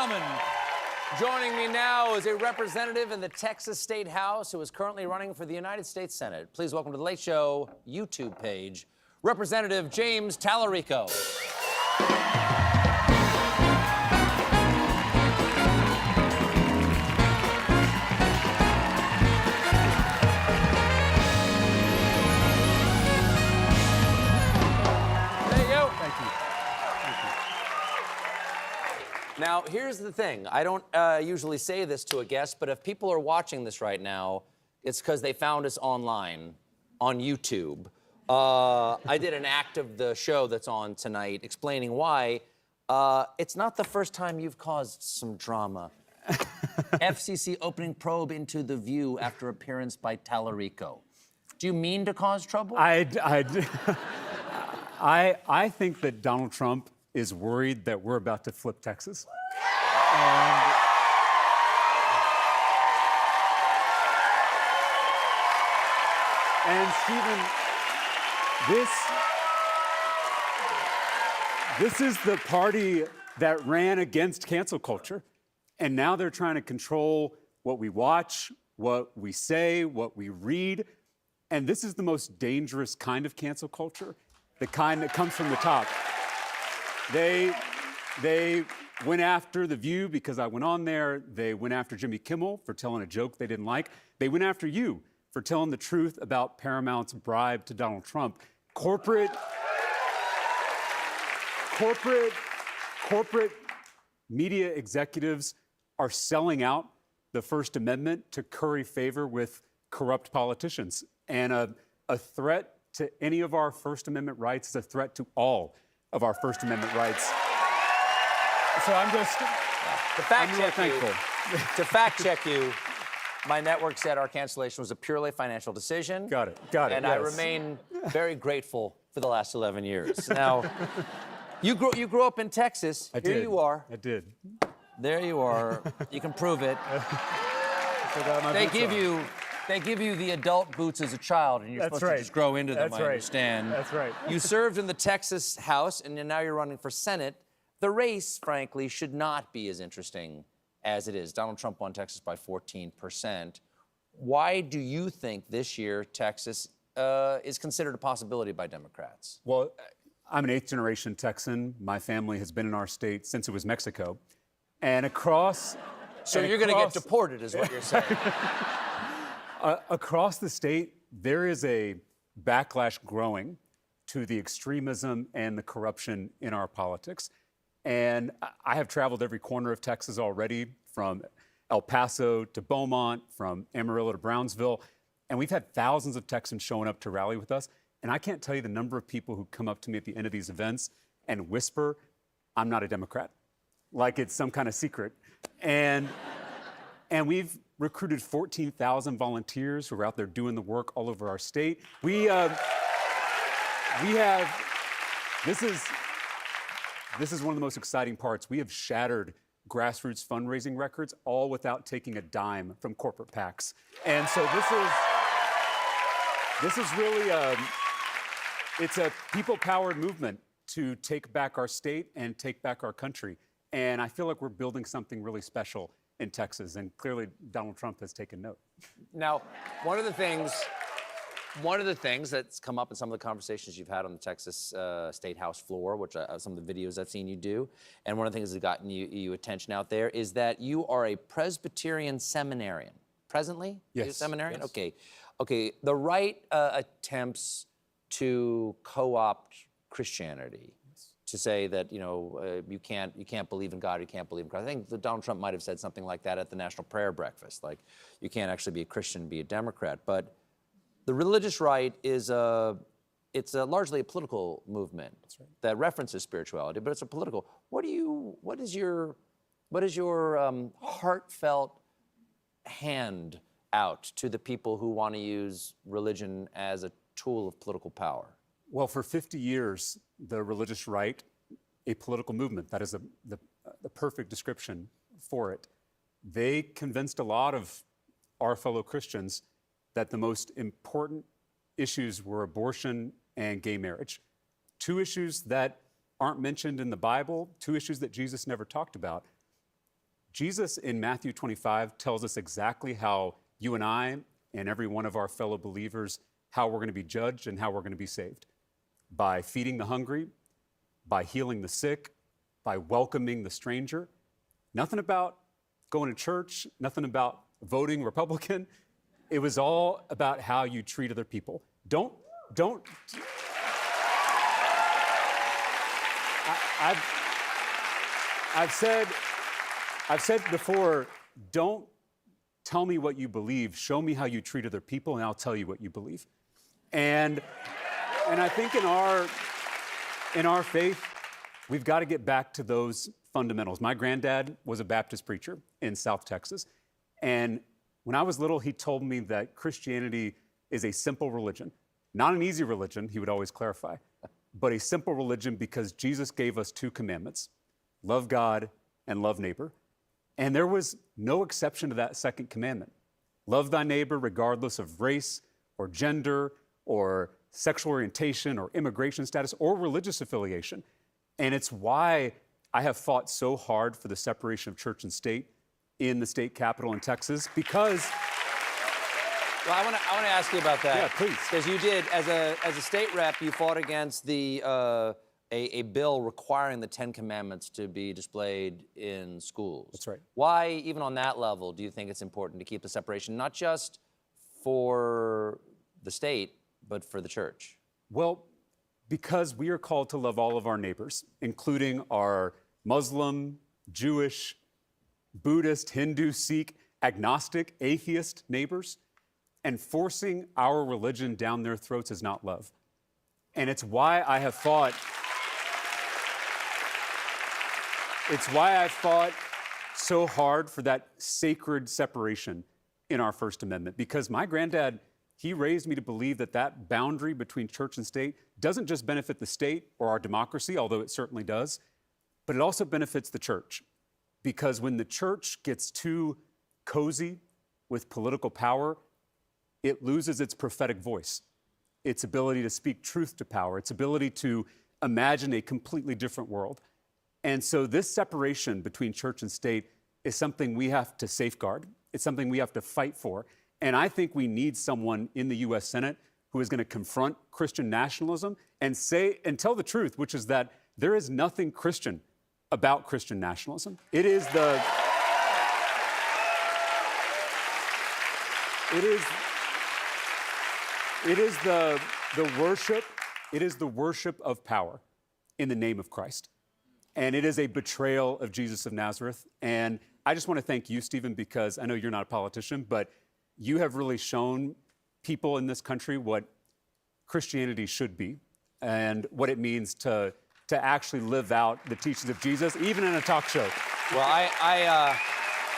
gentlemen, joining me now is a representative in the Texas State House who is currently running for the United States Senate. Please welcome to the Late Show YouTube page, Representative James Talarico. Now, here's the thing. I don't usually say this to a guest, but if people are watching this right now, it's because they found us online on YouTube. I did an act of the show that's on tonight explaining why. It's not the first time you've caused some drama. FCC opening probe into The View after appearance by Talarico. Do you mean to cause trouble? I think that Donald Trump is worried that we're about to flip Texas. And Stephen, this is the party that ran against cancel culture, and now they're trying to control what we watch, what we say, what we read, and this is the most dangerous kind of cancel culture, the kind that comes from the top. They went after The View because I went on there. They went after Jimmy Kimmel for telling a joke they didn't like. They went after you for telling the truth about Paramount's bribe to Donald Trump. Corporate media executives are selling out the First Amendment to curry favor with corrupt politicians. And a threat to any of our First Amendment rights is a threat to all of our First Amendment rights. So I'm really thankful. To fact check you, my network said our cancellation was a purely financial decision. Got it. And yes. I remain very grateful for the last 11 years. Now, you grew up in Texas. I did. Here you are. I did. There you are. You can prove it. They give you the adult boots as a child, and you're supposed to just grow into them, I understand. That's right. You served in the Texas House, and now you're running for Senate. The race, frankly, should not be as interesting as it is. Donald Trump won Texas by 14%. Why do you think this year Texas is considered a possibility by Democrats? Well, I'm an eighth-generation Texan. My family has been in our state since it was Mexico. And across... So you're going to get deported, is what you're saying. Across the state, there is a backlash growing to the extremism and the corruption in our politics. And I have traveled every corner of Texas already, from El Paso to Beaumont, from Amarillo to Brownsville. And we've had thousands of Texans showing up to rally with us. And I can't tell you the number of people who come up to me at the end of these events and whisper, "I'm not a Democrat," like it's some kind of secret. And we've recruited 14,000 volunteers who are out there doing the work all over our state. This is one of the most exciting parts. We have shattered grassroots fundraising records, all without taking a dime from corporate PACs. And so this is really it's a people-powered movement to take back our state and take back our country. And I feel like we're building something really special in Texas, and clearly Donald Trump has taken note. Now, one of the things that's come up in some of the conversations you've had on the Texas State House floor, which some of the videos I've seen you do, and one of the things that's gotten you attention out there is that you are a Presbyterian seminarian. Presently? Yes. You're a seminarian? Yes. Okay. The right attempts to co-opt Christianity, to say that, you can't believe in God, you can't believe in Christ. I think that Donald Trump might have said something like that at the National Prayer Breakfast, like you can't actually be a Christian and be a Democrat. But the religious right is largely a political movement. That's right. That references spirituality, but it's a political. What is your heartfelt hand out to the people who want to use religion as a tool of political power? Well, for 50 years, the religious right, a political movement, that is the perfect description for it, they convinced a lot of our fellow Christians that the most important issues were abortion and gay marriage. Two issues that aren't mentioned in the Bible, two issues that Jesus never talked about. Jesus in Matthew 25 tells us exactly how you and I and every one of our fellow believers, how we're going to be judged and how we're going to be saved. By feeding the hungry, by healing the sick, by welcoming the stranger. Nothing about going to church, nothing about voting Republican. It was all about how you treat other people. Don't. I've said before, don't tell me what you believe. Show me how you treat other people, and I'll tell you what you believe. And I think in our faith, we've got to get back to those fundamentals. My granddad was a Baptist preacher in South Texas, and when I was little, he told me that Christianity is a simple religion. Not an easy religion, he would always clarify, but a simple religion because Jesus gave us 2 commandments: love God and love neighbor. And there was no exception to that second commandment. Love thy neighbor regardless of race or gender or sexual orientation or immigration status or religious affiliation. And it's why I have fought so hard for the separation of church and state in the state capitol in Texas, because... Well, I want to ask you about that. Yeah, please. Because you did, as a state rep, you fought against a bill requiring the 10 Commandments to be displayed in schools. That's right. Why, even on that level, do you think it's important to keep the separation, not just for the state, but for the church? Well, because we are called to love all of our neighbors, including our Muslim, Jewish, Buddhist, Hindu, Sikh, agnostic, atheist neighbors. And forcing our religion down their throats is not love. And it's why I have fought. It's why I fought so hard for that sacred separation in our First Amendment. Because my granddad, he raised me to believe that that boundary between church and state doesn't just benefit the state or our democracy, although it certainly does, but it also benefits the church. Because when the church gets too cozy with political power, it loses its prophetic voice, its ability to speak truth to power, its ability to imagine a completely different world. And so this separation between church and state is something we have to safeguard. It's something we have to fight for. And I think we need someone in the U.S. Senate who is going to confront Christian nationalism and say and tell the truth, which is that there is nothing Christian about Christian nationalism. It is the worship of power in the name of Christ. And it is a betrayal of Jesus of Nazareth. And I just want to thank you, Stephen, because I know you're not a politician, but you have really shown people in this country what Christianity should be and what it means to actually live out the teachings of Jesus, even in a talk show. Well,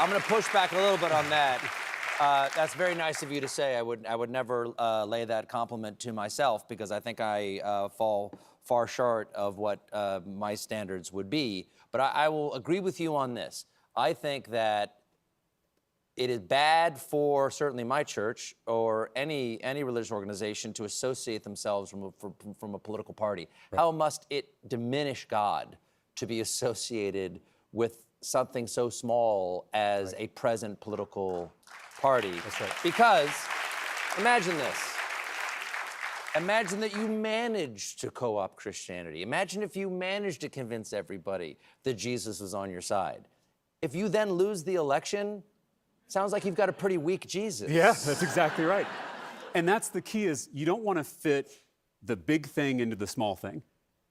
I'm going to push back a little bit on that. That's very nice of you to say. I would never lay that compliment to myself, because I think I fall far short of what my standards would be. But I will agree with you on this. I think that it is bad for certainly my church or any religious organization to associate themselves from a political party. Right. How must it diminish God to be associated with something so small as a present political party? That's right. Because imagine this. Imagine that you managed to co-opt Christianity. Imagine if you managed to convince everybody that Jesus was on your side. If you then lose the election, sounds like you've got a pretty weak Jesus. Yeah, that's exactly right. And that's the key, is you don't want to fit the big thing into the small thing.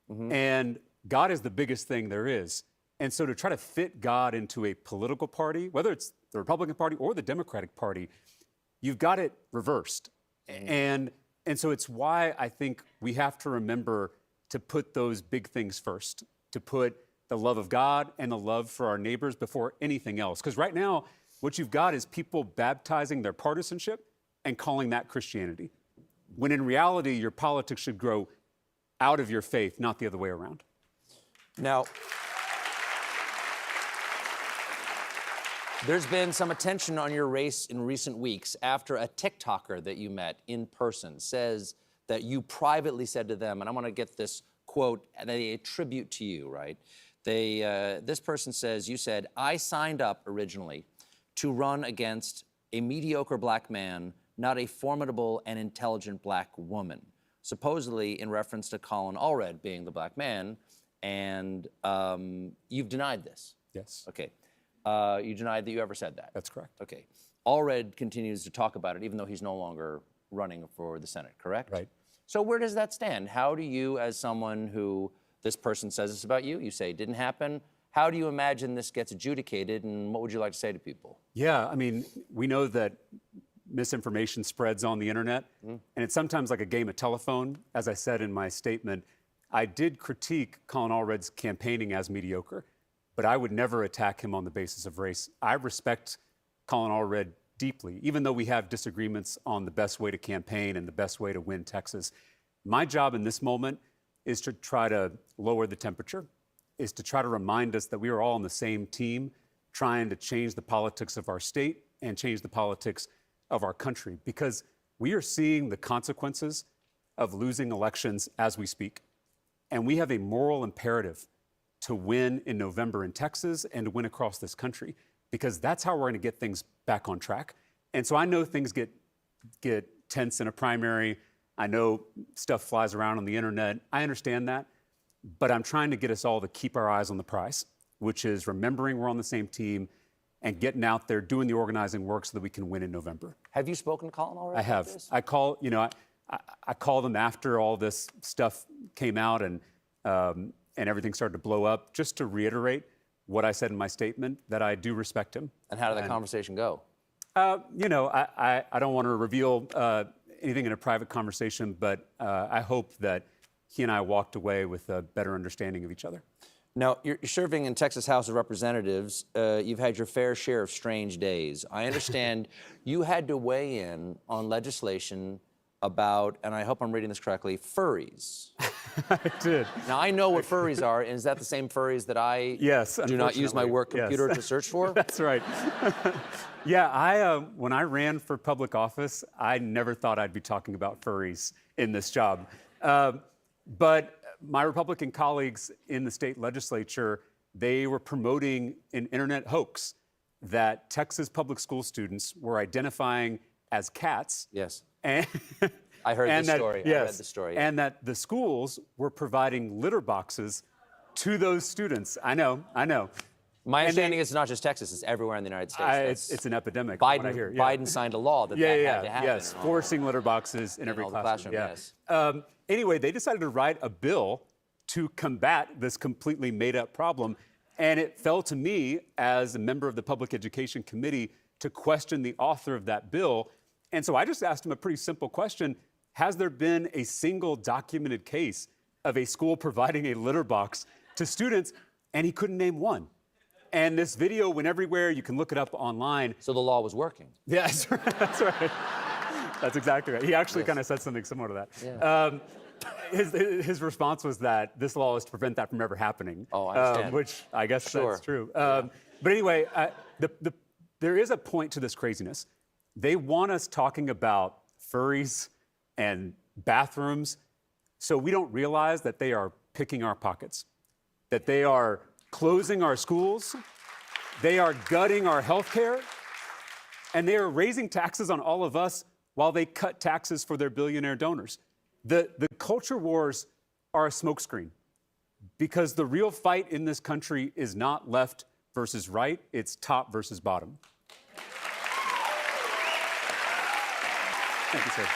Mm-hmm. And God is the biggest thing there is. And so to try to fit God into a political party, whether it's the Republican Party or the Democratic Party, you've got it reversed. Mm-hmm. And so it's why I think we have to remember to put those big things first, to put the love of God and the love for our neighbors before anything else. Because right now, what you've got is people baptizing their partisanship and calling that Christianity, when in reality, your politics should grow out of your faith, not the other way around. Now, there's been some attention on your race in recent weeks after a TikToker that you met in person says that you privately said to them, and I want to get this quote, and they attribute to you, right? This person says, you said, I signed up originally to run against a mediocre black man, not a formidable and intelligent black woman, supposedly in reference to Colin Allred being the black man, and you've denied this. Yes. Okay. You denied that you ever said that. That's correct. Okay. Allred continues to talk about it, even though he's no longer running for the Senate, correct? Right. So where does that stand? How do you, as someone who this person says this about you, you say it didn't happen, how do you imagine this gets adjudicated, and what would you like to say to people? Yeah, I mean, we know that misinformation spreads on the internet, and it's sometimes like a game of telephone. As I said in my statement, I did critique Colin Allred's campaigning as mediocre, but I would never attack him on the basis of race. I respect Colin Allred deeply, even though we have disagreements on the best way to campaign and the best way to win Texas. My job in this moment is to try to lower the temperature, is to try to remind us that we are all on the same team, trying to change the politics of our state and change the politics of our country, because we are seeing the consequences of losing elections as we speak. And we have a moral imperative to win in November in Texas and to win across this country, because that's how we're going to get things back on track. And so I know things get tense in a primary. I know stuff flies around on the internet. I understand that. But I'm trying to get us all to keep our eyes on the prize, which is remembering we're on the same team and getting out there, doing the organizing work so that we can win in November. Have you spoken to Colin Allred? I have. I called him after all this stuff came out and everything started to blow up, just to reiterate what I said in my statement, that I do respect him. And how did that conversation go? I don't want to reveal anything in a private conversation, but I hope that he and I walked away with a better understanding of each other. Now, you're serving in Texas House of Representatives. You've had your fair share of strange days. I understand you had to weigh in on legislation about, and I hope I'm reading this correctly, furries. I did. Now, I know what furries are, and is that the same furries that I do not use my work computer to search for? That's right. Yeah, when I ran for public office, I never thought I'd be talking about furries in this job. But my Republican colleagues in the state legislature, they were promoting an internet hoax that Texas public school students were identifying as cats. Yes. And I heard this story. Yes, I read the story. And that the schools were providing litter boxes to those students. I know. My understanding is it's not just Texas, it's everywhere in the United States. It's an epidemic. Biden signed a law that had to happen. Yes, forcing litter boxes in every classroom. Yes. Anyway, they decided to write a bill to combat this completely made-up problem, and it fell to me as a member of the Public Education Committee to question the author of that bill. And so I just asked him a pretty simple question. Has there been a single documented case of a school providing a litter box to students? And he couldn't name one. And this video went everywhere. You can look it up online. So the law was working. Yeah, that's right. That's right. That's exactly right. He actually kind of said something similar to that. Yeah. His response was that this law is to prevent that from ever happening. Oh, I understand. Which I guess that's true. Yeah. But anyway, there is a point to this craziness. They want us talking about furries and bathrooms, so we don't realize that they are picking our pockets, that they are closing our schools, they are gutting our health care, and they are raising taxes on all of us while they cut taxes for their billionaire donors. The culture wars are a smokescreen, because the real fight in this country is not left versus right, it's top versus bottom. Thank you, sir.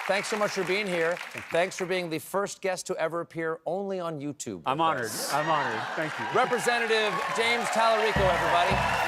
Thanks so much for being here. Thanks for being the first guest to ever appear only on YouTube. I'm honored. I'm honored. Thank you. Representative James Talarico, everybody.